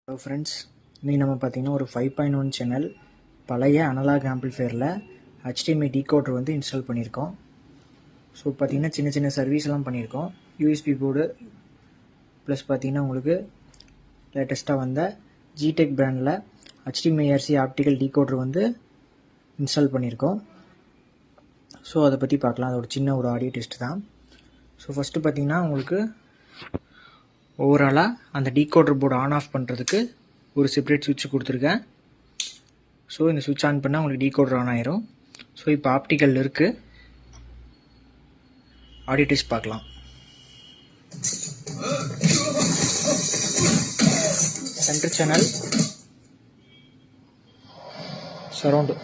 Hello friends, இன்றைக்கி நம்ம பார்த்திங்கன்னா ஒரு 5.1 சேனல் பழைய அனலாக் ஆம்பிளிஃபையரில் HDMI டீகோடர் வந்து இன்ஸ்டால் பண்ணியிருக்கோம். ஸோ பார்த்திங்கன்னா சின்ன சின்ன சர்வீஸ்லாம் பண்ணியிருக்கோம். USB போர்டு ப்ளஸ் பார்த்திங்கன்னா உங்களுக்கு லேட்டஸ்ட்டாக வந்த ஜிடெக் பிராண்டில் HDMI RC ஆப்டிக்கல் டீகோடர் வந்து இன்ஸ்டால் பண்ணியிருக்கோம். ஸோ அதை பற்றி பார்க்கலாம். அதோட சின்ன ஒரு ஆடியோ டெஸ்ட் தான். ஸோ ஃபஸ்ட்டு பார்த்திங்கன்னா உங்களுக்கு ஓவராலாக அந்த டீகோடர் போர்டு ஆன் ஆஃப் பண்ணுறதுக்கு ஒரு செப்பரேட் சுவிட்ச் கொடுத்துருக்கேன். ஸோ இந்த சுவிட்ச் ஆன் பண்ணால் உங்களுக்கு டீகோடர் ஆன் ஆயிரும். ஸோ இப்போ ஆப்டிக்கல் இருக்குது. ஆடியோ டெஸ்ட் பார்க்கலாம். Centre channel surround